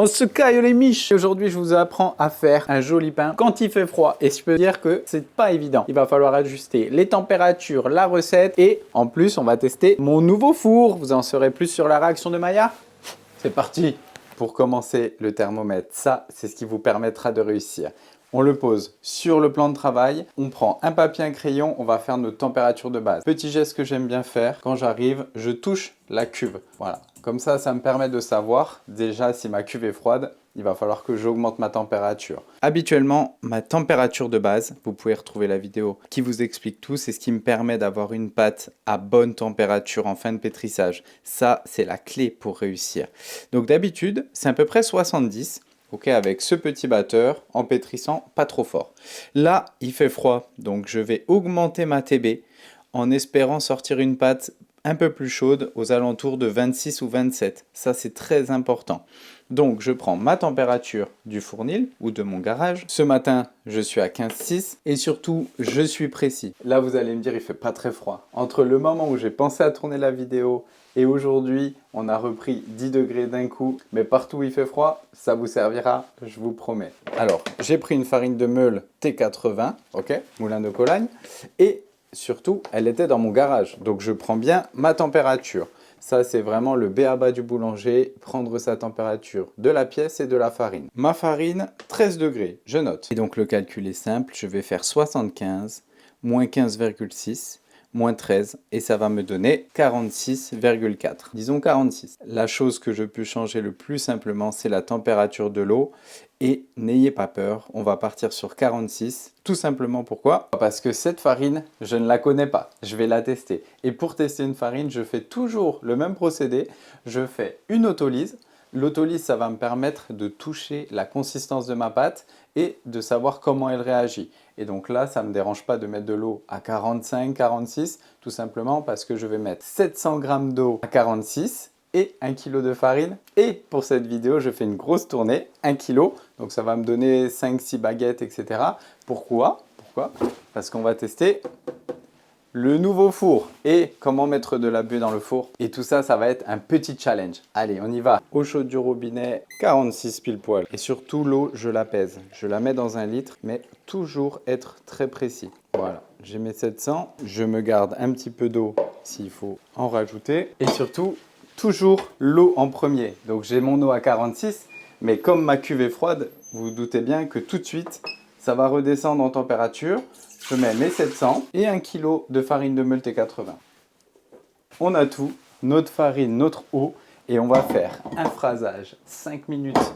On se caille les miches. Aujourd'hui, je vous apprends à faire un joli pain quand il fait froid. Et je peux dire que c'est pas évident. Il va falloir ajuster les températures, la recette et en plus, on va tester mon nouveau four. Vous en saurez plus sur la réaction de Maya. C'est parti. Pour commencer, le thermomètre, ça, c'est ce qui vous permettra de réussir. On le pose sur le plan de travail, on prend un papier, un crayon, on va faire notre température de base. Petit geste que j'aime bien faire, quand j'arrive, je touche la cuve. Voilà, comme ça me permet de savoir déjà si ma cuve est froide, il va falloir que j'augmente ma température. Habituellement, ma température de base, vous pouvez retrouver la vidéo qui vous explique tout, c'est ce qui me permet d'avoir une pâte à bonne température en fin de pétrissage. Ça, c'est la clé pour réussir. Donc d'habitude, c'est à peu près 70. Ok, avec ce petit batteur en pétrissant pas trop fort. Là, il fait froid, donc je vais augmenter ma TB en espérant sortir une pâte un peu plus chaude aux alentours de 26 ou 27. Ça, c'est très important. Donc, je prends ma température du fournil ou de mon garage. Ce matin, je suis à 15,6 et surtout, je suis précis. Là, vous allez me dire, il fait pas très froid. Entre le moment où j'ai pensé à tourner la vidéo et aujourd'hui, on a repris 10 degrés d'un coup, mais partout où il fait froid, ça vous servira, je vous promets. Alors, j'ai pris une farine de meule T80, ok, moulin de Colagne, et surtout, elle était dans mon garage, donc je prends bien ma température. Ça, c'est vraiment le b.a.-ba du boulanger, prendre sa température de la pièce et de la farine. Ma farine, 13 degrés, je note. Et donc, le calcul est simple, je vais faire 75, moins 15,6, moins 13, et ça va me donner 46,4. Disons 46. La chose que je peux changer le plus simplement, c'est la température de l'eau. Et n'ayez pas peur, on va partir sur 46. Tout simplement pourquoi? Parce que cette farine, je ne la connais pas. Je vais la tester. Et pour tester une farine, je fais toujours le même procédé. Je fais une autolyse. L'autolyse, ça va me permettre de toucher la consistance de ma pâte et de savoir comment elle réagit. Et donc là, ça ne me dérange pas de mettre de l'eau à 45, 46, tout simplement parce que je vais mettre 700 g d'eau à 46 et 1 kg de farine. Et pour cette vidéo, je fais une grosse tournée, 1 kg. Donc ça va me donner 5-6 baguettes, etc. Pourquoi? Parce qu'on va tester le nouveau four et comment mettre de la buée dans le four. Et tout ça, ça va être un petit challenge. Allez, on y va. Eau chaude du robinet, 46 pile poil. Et surtout, l'eau, je la pèse. Je la mets dans un litre, mais toujours être très précis. Voilà, j'ai mes 700. Je me garde un petit peu d'eau s'il faut en rajouter. Et surtout, toujours l'eau en premier. Donc j'ai mon eau à 46, mais comme ma cuve est froide, vous vous doutez bien que tout de suite, ça va redescendre en température. Je mets mes 700 et 1 kg de farine de meule T80. On a tout, notre farine, notre eau, et on va faire un phrasage 5 minutes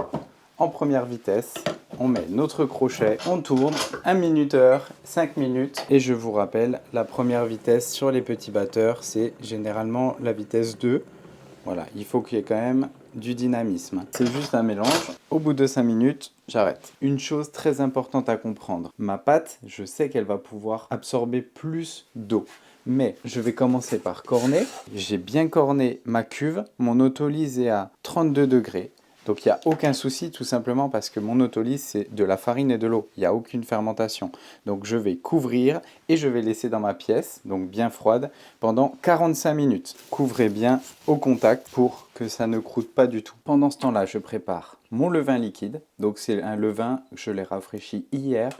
en première vitesse. On met notre crochet, on tourne, 1 minuteur, 5 minutes. Et je vous rappelle, la première vitesse sur les petits batteurs, c'est généralement la vitesse 2. Voilà, il faut qu'il y ait quand même du dynamisme. C'est juste un mélange. Au bout de 5 minutes, j'arrête. Une chose très importante à comprendre. Ma pâte, je sais qu'elle va pouvoir absorber plus d'eau. Mais je vais commencer par corner. J'ai bien corné ma cuve. Mon autolyse est à 32 degrés. Donc il n'y a aucun souci tout simplement parce que mon autolyse c'est de la farine et de l'eau. Il n'y a aucune fermentation. Donc je vais couvrir et je vais laisser dans ma pièce, donc bien froide, pendant 45 minutes. Couvrez bien au contact pour que ça ne croûte pas du tout. Pendant ce temps-là, je prépare mon levain liquide. Donc c'est un levain, je l'ai rafraîchi hier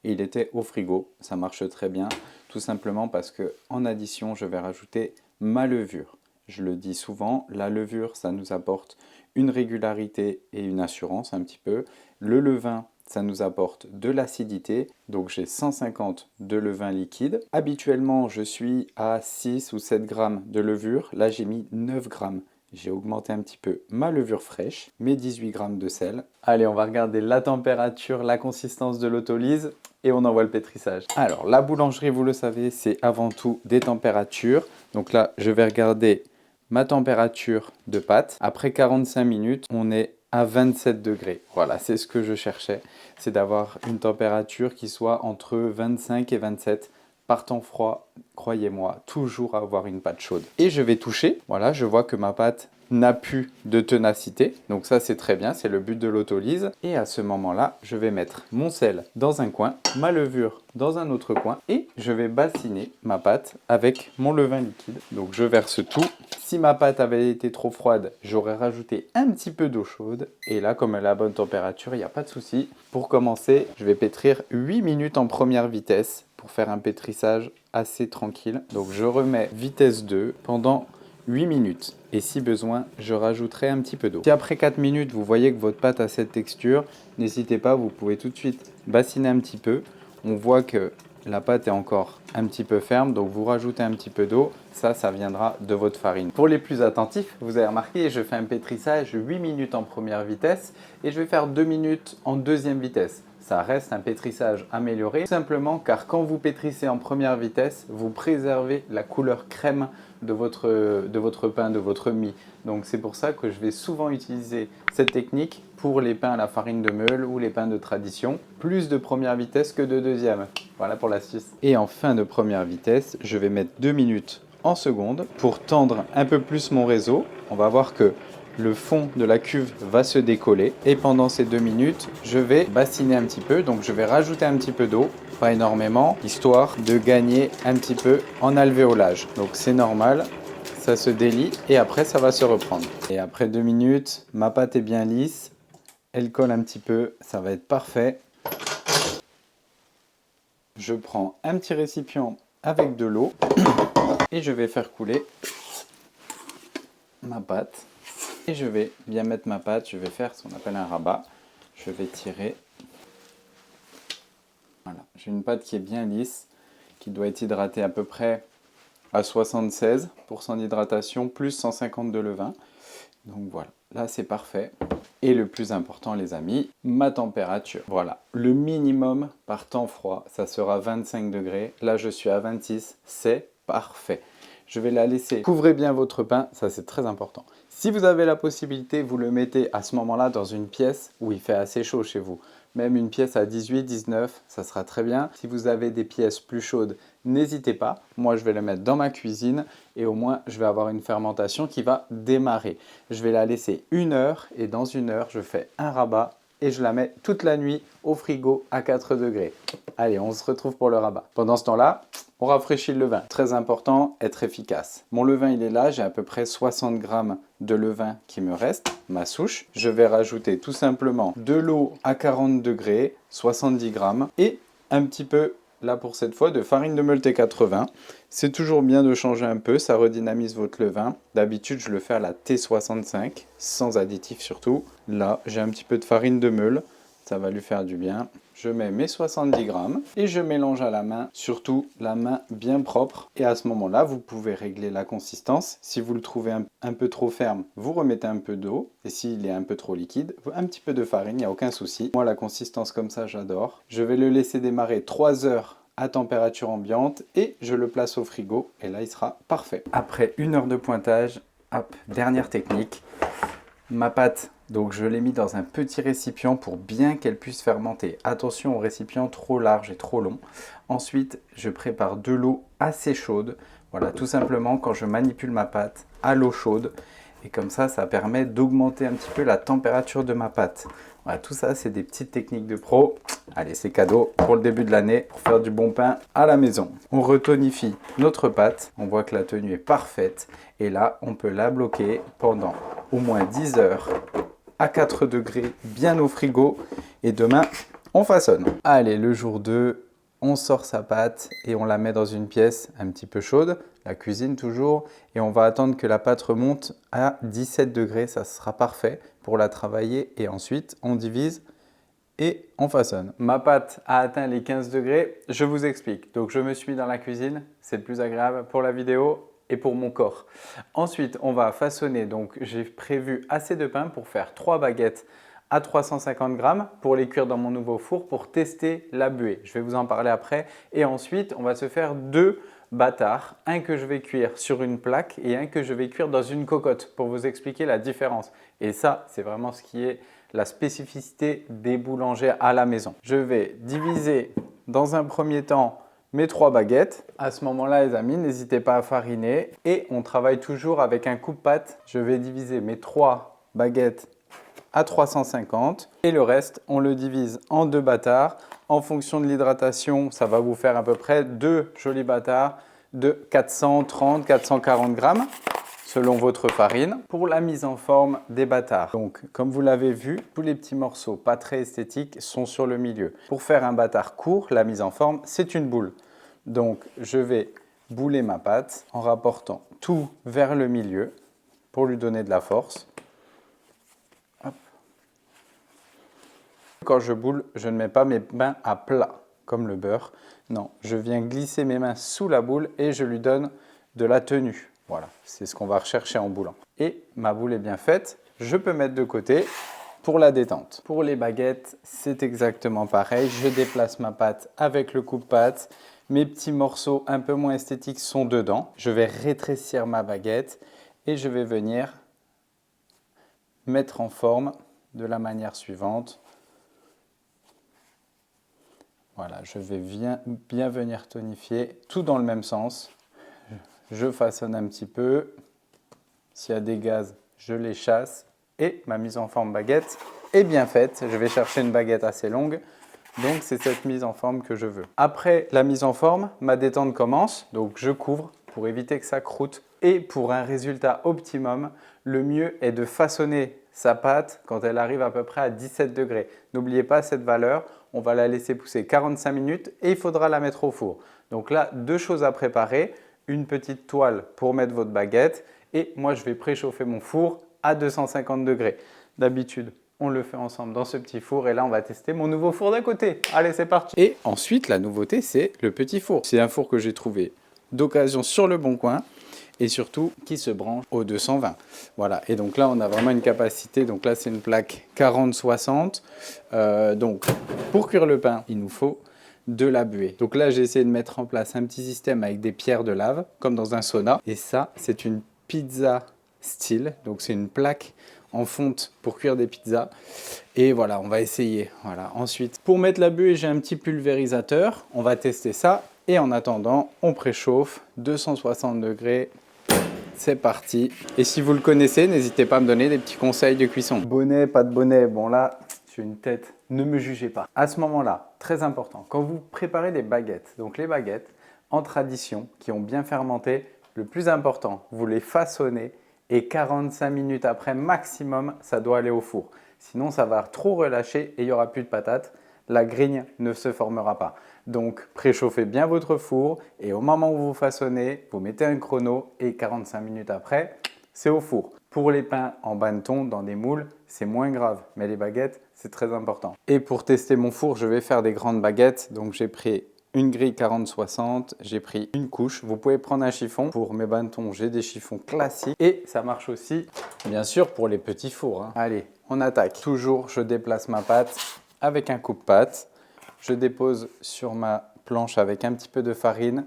et il était au frigo. Ça marche très bien, tout simplement parce que en addition, je vais rajouter ma levure. Je le dis souvent, la levure, ça nous apporte une régularité et une assurance un petit peu. Le levain, ça nous apporte de l'acidité. Donc j'ai 150 de levain liquide. Habituellement, je suis à 6 ou 7 grammes de levure. Là, j'ai mis 9 grammes. J'ai augmenté un petit peu ma levure fraîche, mes 18 grammes de sel. Allez, on va regarder la température, la consistance de l'autolyse et on envoie le pétrissage. Alors, la boulangerie, vous le savez, c'est avant tout des températures. Donc là, je vais regarder ma température de pâte. Après 45 minutes, on est à 27 degrés. Voilà, c'est ce que je cherchais. C'est d'avoir une température qui soit entre 25 et 27. Par temps froid, croyez-moi, toujours avoir une pâte chaude. Et je vais toucher. Voilà, je vois que ma pâte n'a plus de ténacité. Donc ça, c'est très bien, c'est le but de l'autolyse. Et à ce moment-là, je vais mettre mon sel dans un coin, ma levure dans un autre coin et je vais bassiner ma pâte avec mon levain liquide. Donc je verse tout. Si ma pâte avait été trop froide, j'aurais rajouté un petit peu d'eau chaude. Et là, comme elle est à bonne température, il n'y a pas de souci. Pour commencer, je vais pétrir 8 minutes en première vitesse pour faire un pétrissage assez tranquille. Donc je remets vitesse 2 pendant 8 minutes. Et si besoin, je rajouterai un petit peu d'eau. Si après 4 minutes, vous voyez que votre pâte a cette texture, n'hésitez pas, vous pouvez tout de suite bassiner un petit peu. On voit que la pâte est encore un petit peu ferme, donc vous rajoutez un petit peu d'eau. Ça viendra de votre farine. Pour les plus attentifs, vous avez remarqué, je fais un pétrissage 8 minutes en première vitesse et je vais faire 2 minutes en deuxième vitesse. Ça reste un pétrissage amélioré, tout simplement car quand vous pétrissez en première vitesse, vous préservez la couleur crème de votre pain, de votre mie. Donc c'est pour ça que je vais souvent utiliser cette technique pour les pains à la farine de meule ou les pains de tradition. Plus de première vitesse que de deuxième. Voilà pour l'astuce. Et en fin de première vitesse, je vais mettre 2 minutes en seconde pour tendre un peu plus mon réseau. On va voir que le fond de la cuve va se décoller et pendant ces 2 minutes, je vais bassiner un petit peu. Donc je vais rajouter un petit peu d'eau, pas énormément, histoire de gagner un petit peu en alvéolage. Donc c'est normal, ça se délie et après ça va se reprendre. Et après 2 minutes, ma pâte est bien lisse, elle colle un petit peu, ça va être parfait. Je prends un petit récipient avec de l'eau et je vais faire couler ma pâte. Et je vais bien mettre ma pâte, je vais faire ce qu'on appelle un rabat. Je vais tirer. Voilà, j'ai une pâte qui est bien lisse, qui doit être hydratée à peu près à 76% d'hydratation, plus 150 de levain. Donc voilà, là c'est parfait. Et le plus important les amis, ma température. Voilà, le minimum par temps froid, ça sera 25 degrés. Là je suis à 26, c'est parfait. Je vais la laisser. Couvrez bien votre pain, ça c'est très important. Si vous avez la possibilité, vous le mettez à ce moment-là dans une pièce où il fait assez chaud chez vous. Même une pièce à 18, 19, ça sera très bien. Si vous avez des pièces plus chaudes, n'hésitez pas. Moi, je vais le mettre dans ma cuisine et au moins, je vais avoir une fermentation qui va démarrer. Je vais la laisser 1 heure et dans 1 heure, je fais un rabat et je la mets toute la nuit au frigo à 4 degrés. Allez, on se retrouve pour le rabat. Pendant ce temps-là, on rafraîchit le levain. Très important, être efficace. Mon levain, il est là. J'ai à peu près 60 grammes de levain qui me reste, ma souche. Je vais rajouter tout simplement de l'eau à 40 degrés, 70 grammes et un petit peu, là pour cette fois, de farine de meule T80. C'est toujours bien de changer un peu, ça redynamise votre levain. D'habitude, je le fais à la T65, sans additif surtout. Là, j'ai un petit peu de farine de meule, ça va lui faire du bien. Je mets mes 70 grammes et je mélange à la main, surtout la main bien propre. Et à ce moment-là, vous pouvez régler la consistance. Si vous le trouvez un peu trop ferme, vous remettez un peu d'eau. Et s'il est un peu trop liquide, un petit peu de farine, il n'y a aucun souci. Moi, la consistance comme ça, j'adore. Je vais le laisser démarrer 3 heures à température ambiante et je le place au frigo. Et là, il sera parfait. Après 1 heure de pointage, hop, dernière technique. Ma pâte, donc je l'ai mis dans un petit récipient pour bien qu'elle puisse fermenter. Attention au récipient trop large et trop long. Ensuite, je prépare de l'eau assez chaude. Voilà, tout simplement quand je manipule ma pâte à l'eau chaude. Et comme ça permet d'augmenter un petit peu la température de ma pâte. Voilà, tout ça, c'est des petites techniques de pro. Allez, c'est cadeau pour le début de l'année, pour faire du bon pain à la maison. On retonifie notre pâte. On voit que la tenue est parfaite. Et là, on peut la bloquer pendant au moins 10 heures à 4 degrés, bien au frigo. Et demain, on façonne. Allez, le jour 2, on sort sa pâte et on la met dans une pièce un petit peu chaude, la cuisine toujours, et on va attendre que la pâte remonte à 17 degrés, ça sera parfait pour la travailler et ensuite on divise et on façonne. Ma pâte a atteint les 15 degrés, je vous explique. Donc je me suis mis dans la cuisine, c'est le plus agréable pour la vidéo et pour mon corps. Ensuite, on va façonner, donc j'ai prévu assez de pain pour faire 3 baguettes à 350 grammes pour les cuire dans mon nouveau four pour tester la buée. Je vais vous en parler après. Et ensuite, on va se faire 2 bâtards. Un que je vais cuire sur une plaque et un que je vais cuire dans une cocotte pour vous expliquer la différence. Et ça, c'est vraiment ce qui est la spécificité des boulangers à la maison. Je vais diviser dans un premier temps mes 3 baguettes. À ce moment-là, les amis, n'hésitez pas à fariner. Et on travaille toujours avec un coupe-pâte. Je vais diviser mes 3 baguettes à 350. Et le reste, on le divise en 2 bâtards. En fonction de l'hydratation, ça va vous faire à peu près 2 jolis bâtards de 430, 440 grammes selon votre farine. Pour la mise en forme des bâtards, donc comme vous l'avez vu, tous les petits morceaux pas très esthétiques sont sur le milieu. Pour faire un bâtard court, la mise en forme, c'est une boule. Donc je vais bouler ma pâte en rapportant tout vers le milieu pour lui donner de la force. Hop. Quand je boule, je ne mets pas mes mains à plat comme le beurre. Non, je viens glisser mes mains sous la boule et je lui donne de la tenue. Voilà, c'est ce qu'on va rechercher en boulant. Et ma boule est bien faite, je peux mettre de côté pour la détente. Pour les baguettes, c'est exactement pareil. Je déplace ma pâte avec le coupe-pâte. Mes petits morceaux un peu moins esthétiques sont dedans. Je vais rétrécir ma baguette et je vais venir mettre en forme de la manière suivante. Voilà, je vais bien venir tonifier, tout dans le même sens. Je façonne un petit peu. S'il y a des gaz, je les chasse. Et ma mise en forme baguette est bien faite. Je vais chercher une baguette assez longue. Donc, c'est cette mise en forme que je veux. Après la mise en forme, ma détente commence. Donc, je couvre pour éviter que ça croûte. Et pour un résultat optimum, le mieux est de façonner sa pâte quand elle arrive à peu près à 17 degrés. N'oubliez pas cette valeur. On va la laisser pousser 45 minutes et il faudra la mettre au four. Donc là, 2 choses à préparer. Une petite toile pour mettre votre baguette et moi je vais préchauffer mon four à 250 degrés. D'habitude, on le fait ensemble dans ce petit four et là on va tester mon nouveau four d'à côté. Allez, c'est parti. Et ensuite, la nouveauté, c'est le petit four. C'est un four que j'ai trouvé d'occasion sur le Bon Coin et surtout qui se branche au 220. Voilà, et donc là on a vraiment une capacité, donc là c'est une plaque 40-60. Donc pour cuire le pain, il nous faut de la buée. Donc là, j'ai essayé de mettre en place un petit système avec des pierres de lave, comme dans un sauna. Et ça, c'est une pizza style. Donc c'est une plaque en fonte pour cuire des pizzas. Et voilà, on va essayer. Voilà. Ensuite, pour mettre la buée, j'ai un petit pulvérisateur. On va tester ça. Et en attendant, on préchauffe 260 degrés. C'est parti. Et si vous le connaissez, n'hésitez pas à me donner des petits conseils de cuisson. Bonnet, pas de bonnet. Bon là, j'ai une tête. Ne me jugez pas. À ce moment-là, très important, quand vous préparez des baguettes, donc les baguettes en tradition qui ont bien fermenté, le plus important, vous les façonnez et 45 minutes après maximum, ça doit aller au four. Sinon, ça va trop relâcher et il n'y aura plus de patates. La grigne ne se formera pas. Donc, préchauffez bien votre four et au moment où vous façonnez, vous mettez un chrono et 45 minutes après, c'est au four. Pour les pains en banneton dans des moules, c'est moins grave, mais les baguettes, c'est très important. Et pour tester mon four, je vais faire des grandes baguettes. Donc, j'ai pris une grille 40-60, j'ai pris une couche. Vous pouvez prendre un chiffon. Pour mes bannetons, j'ai des chiffons classiques. Et ça marche aussi, bien sûr, pour les petits fours, hein. Allez, on attaque. Toujours, je déplace ma pâte avec un coupe-pâte. Je dépose sur ma planche avec un petit peu de farine.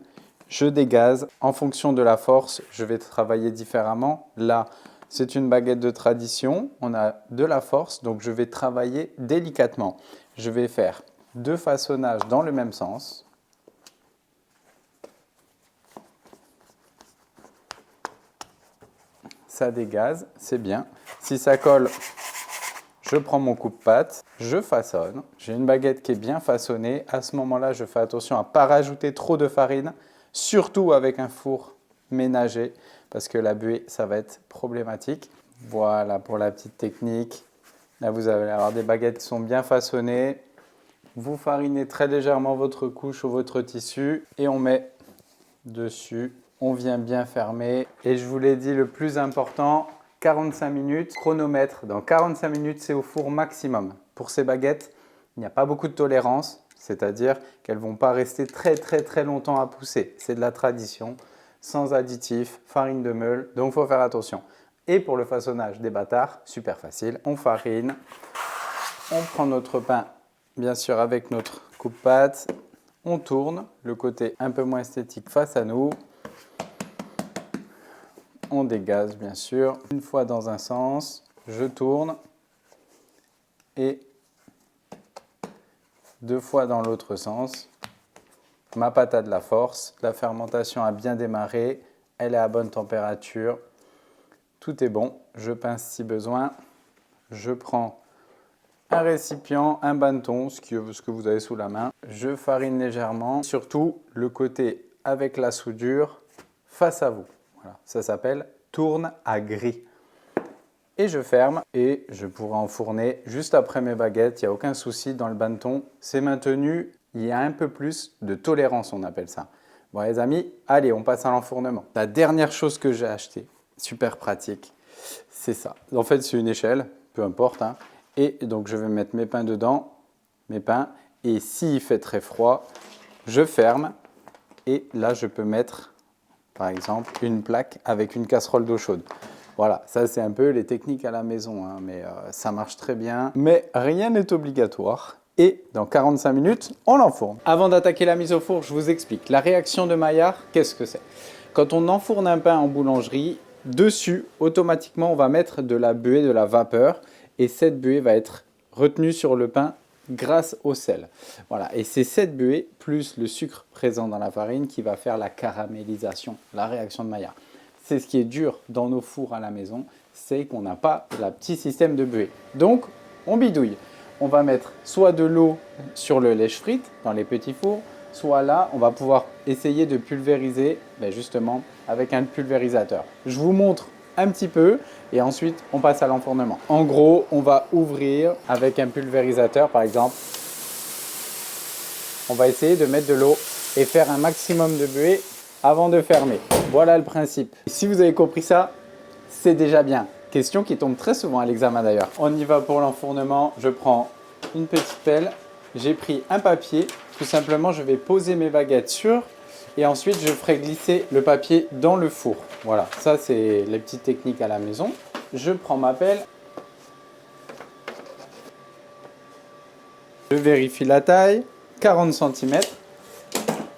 Je dégaze. En fonction de la force, je vais travailler différemment. Là, c'est une baguette de tradition. On a de la force, donc je vais travailler délicatement. Je vais faire 2 façonnages dans le même sens. Ça dégaze, c'est bien. Si ça colle, je prends mon coupe-pâte, je façonne. J'ai une baguette qui est bien façonnée. À ce moment-là, je fais attention à ne pas rajouter trop de farine, surtout avec un four ménager, parce que la buée, ça va être problématique. Voilà pour la petite technique. Là, vous allez avoir des baguettes qui sont bien façonnées. Vous farinez très légèrement votre couche ou votre tissu et on met dessus. On vient bien fermer. Et je vous l'ai dit, le plus important, 45 minutes, chronomètre. Dans 45 minutes, c'est au four maximum. Pour ces baguettes, il n'y a pas beaucoup de tolérance, c'est-à-dire qu'elles ne vont pas rester très longtemps à pousser. C'est de la tradition, sans additifs, farine de meule, donc il faut faire attention. Et pour le façonnage des bâtards, super facile, on farine, on prend notre pain, bien sûr avec notre coupe-pâte, on tourne, le côté un peu moins esthétique face à nous. On dégaze bien sûr, une fois dans un sens, je tourne et 2 fois dans l'autre sens. ma pâte a de la force, la fermentation a bien démarré, elle est à bonne température, tout est bon. Je pince si besoin, je prends un récipient, un bâton, ce que vous avez sous la main. Je farine légèrement, surtout le côté avec la soudure face à vous. Voilà, ça s'appelle tourne à gris. Et je ferme et je pourrai enfourner juste après mes baguettes. Il n'y a aucun souci dans le bâton. C'est maintenu. Il y a un peu plus de tolérance, on appelle ça. Bon les amis, allez, on passe à l'enfournement. La dernière chose que j'ai achetée, super pratique, c'est ça. En fait, c'est une échelle, peu importe, hein. Et donc, je vais mettre mes pains dedans, mes pains. Et s'il fait très froid, je ferme. Et là, je peux mettre, par exemple, une plaque avec une casserole d'eau chaude. Voilà, ça, c'est un peu les techniques à la maison, hein, mais ça marche très bien. Mais rien n'est obligatoire. Et dans 45 minutes, on l'enfourne. Avant d'attaquer la mise au four, je vous explique. La réaction de Maillard, qu'est-ce que c'est? Quand on enfourne un pain en boulangerie, dessus, automatiquement, on va mettre de la buée, de la vapeur. Et cette buée va être retenue sur le pain grâce au sel. Voilà. Et c'est cette buée plus le sucre présent dans la farine qui va faire la caramélisation, la réaction de Maillard. C'est ce qui est dur dans nos fours à la maison, c'est qu'on n'a pas le petit système de buée. Donc, on bidouille. On va mettre soit de l'eau sur le lèche-frite dans les petits fours, soit là, on va pouvoir essayer de pulvériser justement avec un pulvérisateur. Je vous montre un petit peu et ensuite on passe à l'enfournement. En gros, on va ouvrir avec un pulvérisateur par exemple. On va essayer de mettre de l'eau et faire un maximum de buée avant de fermer. Voilà le principe. Si vous avez compris ça, c'est déjà bien. Question qui tombe très souvent à l'examen d'ailleurs. On y va pour l'enfournement. Je prends une petite pelle. J'ai pris un papier. Tout simplement, je vais poser mes baguettes sur et ensuite je ferai glisser le papier dans le four. Voilà, ça c'est les petites techniques à la maison. Je prends ma pelle. Je vérifie la taille, 40 cm.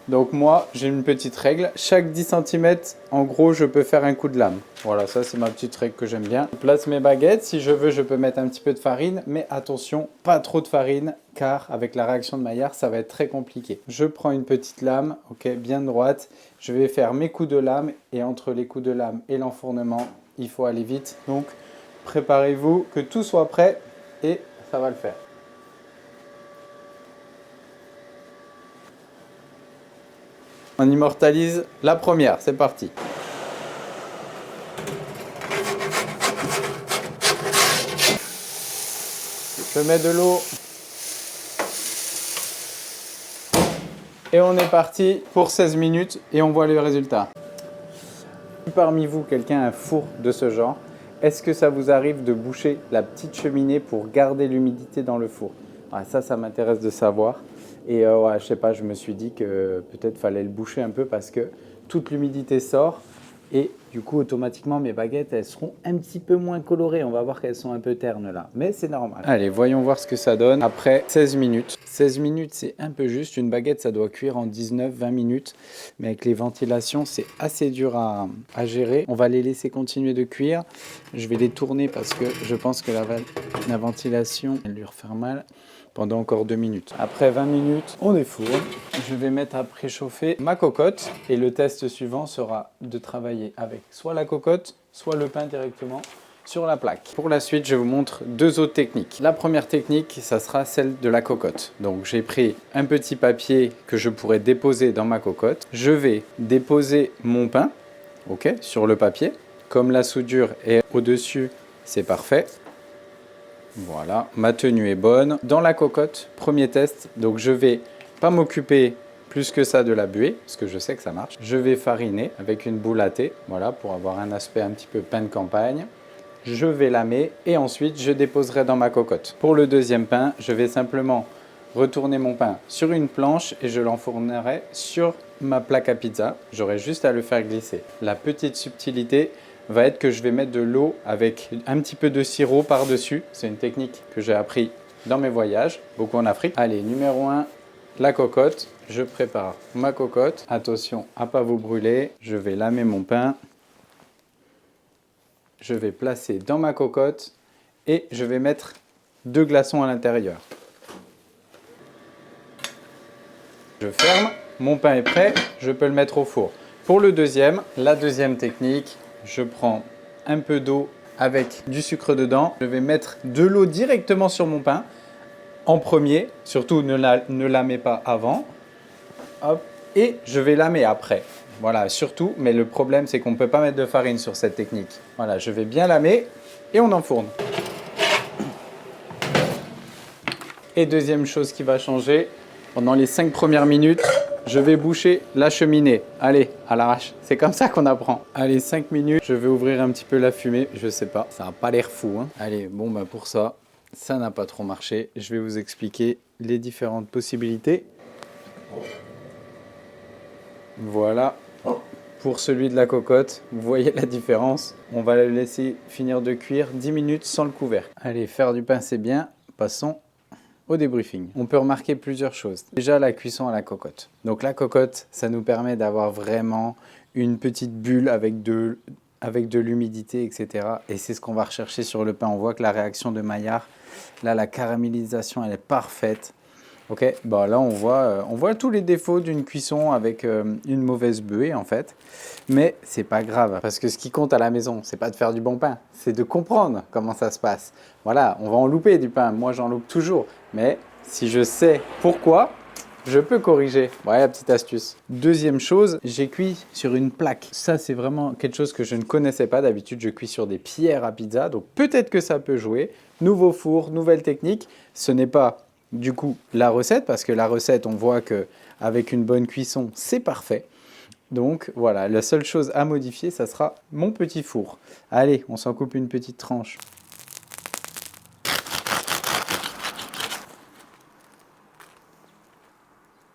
Donc moi, j'ai une petite règle. Chaque 10 cm, en gros, je peux faire un coup de lame. Voilà, ça c'est ma petite règle que j'aime bien. Je place mes baguettes. Si je veux, je peux mettre un petit peu de farine. Mais attention, pas trop de farine, car avec la réaction de Maillard, ça va être très compliqué. Je prends une petite lame, ok, bien droite. Je vais faire mes coups de lame. Et entre les coups de lame et l'enfournement, il faut aller vite. Donc, préparez-vous que tout soit prêt et ça va le faire. On immortalise la première, c'est parti. Je mets de l'eau. Et on est parti pour 16 minutes et on voit le résultat. Si parmi vous, quelqu'un a un four de ce genre, est-ce que ça vous arrive de boucher la petite cheminée pour garder l'humidité dans le four? Ça m'intéresse de savoir. Et ouais, je sais pas, je me suis dit que peut-être fallait le boucher un peu parce que toute l'humidité sort et du coup automatiquement mes baguettes elles seront un petit peu moins colorées. On va voir qu'elles sont un peu ternes là, mais c'est normal. Allez, voyons voir ce que ça donne après 16 minutes. 16 minutes c'est un peu juste, une baguette ça doit cuire en 19-20 minutes, mais avec les ventilations c'est assez dur à gérer. On va les laisser continuer de cuire. Je vais les tourner parce que je pense que la ventilation elle lui refaire mal. Pendant encore 2 minutes. Après 20 minutes, on défourne. Je vais mettre à préchauffer ma cocotte et le test suivant sera de travailler avec soit la cocotte, soit le pain directement sur la plaque. Pour la suite, je vous montre 2 autres techniques. La première technique, ça sera celle de la cocotte. Donc j'ai pris un petit papier que je pourrais déposer dans ma cocotte. Je vais déposer mon pain, ok, sur le papier. Comme la soudure est au-dessus, c'est parfait. Voilà, ma tenue est bonne. Dans la cocotte, premier test, donc je vais pas m'occuper plus que ça de la buée, parce que je sais que ça marche. Je vais fariner avec une boule à thé, voilà, pour avoir un aspect un petit peu pain de campagne. Je vais lamer et ensuite je déposerai dans ma cocotte. Pour le deuxième pain, je vais simplement retourner mon pain sur une planche et je l'enfournerai sur ma plaque à pizza. J'aurai juste à le faire glisser. La petite subtilité va être que je vais mettre de l'eau avec un petit peu de sirop par-dessus. C'est une technique que j'ai appris dans mes voyages, beaucoup en Afrique. Allez, numéro 1, la cocotte. Je prépare ma cocotte. Attention à ne pas vous brûler. Je vais lamer mon pain. Je vais placer dans ma cocotte et je vais mettre 2 glaçons à l'intérieur. Je ferme mon pain est prêt, je peux le mettre au four. Pour le deuxième, la deuxième technique, je prends un peu d'eau avec du sucre dedans. Je vais mettre de l'eau directement sur mon pain en premier. Surtout, ne la mets pas avant. Hop. Et je vais lamer après. Voilà, surtout, mais le problème, c'est qu'on ne peut pas mettre de farine sur cette technique. Voilà, je vais bien lamer et on enfourne. Et deuxième chose qui va changer, pendant les 5 premières minutes, je vais boucher la cheminée. Allez, à l'arrache. C'est comme ça qu'on apprend. Allez, 5 minutes, je vais ouvrir un petit peu la fumée. Je sais pas, ça n'a pas l'air fou, hein. Allez, bon, bah pour ça, ça n'a pas trop marché. Je vais vous expliquer les différentes possibilités. Voilà. Pour celui de la cocotte, vous voyez la différence. On va le laisser finir de cuire 10 minutes sans le couvercle. Allez, faire du pain, c'est bien. Passons au débriefing. On peut remarquer plusieurs choses. Déjà, la cuisson à la cocotte. Donc la cocotte, ça nous permet d'avoir vraiment une petite bulle avec de l'humidité, etc. Et c'est ce qu'on va rechercher sur le pain. On voit que la réaction de Maillard, là, la caramélisation, elle est parfaite. Ok, bon, là on voit tous les défauts d'une cuisson avec une mauvaise buée en fait, mais c'est pas grave parce que ce qui compte à la maison, c'est pas de faire du bon pain, c'est de comprendre comment ça se passe. Voilà, on va en louper du pain, moi j'en loupe toujours, mais si je sais pourquoi, je peux corriger. Voilà la petite astuce. Deuxième chose, j'ai cuit sur une plaque. Ça c'est vraiment quelque chose que je ne connaissais pas. D'habitude je cuis sur des pierres à pizza, donc peut-être que ça peut jouer. Nouveau four, nouvelle technique, ce n'est pas du coup la recette, parce que la recette, on voit qu'avec une bonne cuisson, c'est parfait. Donc voilà, la seule chose à modifier, ça sera mon petit four. Allez, on s'en coupe une petite tranche.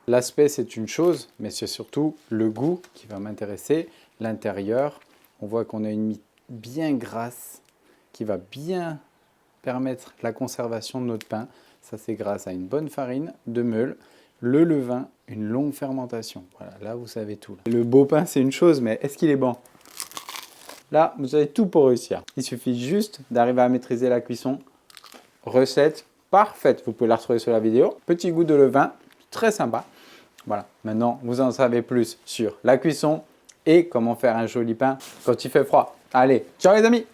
L'aspect, c'est une chose, mais c'est surtout le goût qui va m'intéresser. L'intérieur, on voit qu'on a une mie bien grasse qui va bien permettre la conservation de notre pain. Ça, c'est grâce à une bonne farine de meule, le levain, une longue fermentation. Voilà, là, vous savez tout. Le beau pain, c'est une chose, mais est-ce qu'il est bon? Là, vous avez tout pour réussir. Il suffit juste d'arriver à maîtriser la cuisson. Recette parfaite. Vous pouvez la retrouver sur la vidéo. Petit goût de levain, très sympa. Voilà, maintenant, vous en savez plus sur la cuisson et comment faire un joli pain quand il fait froid. Allez, ciao les amis!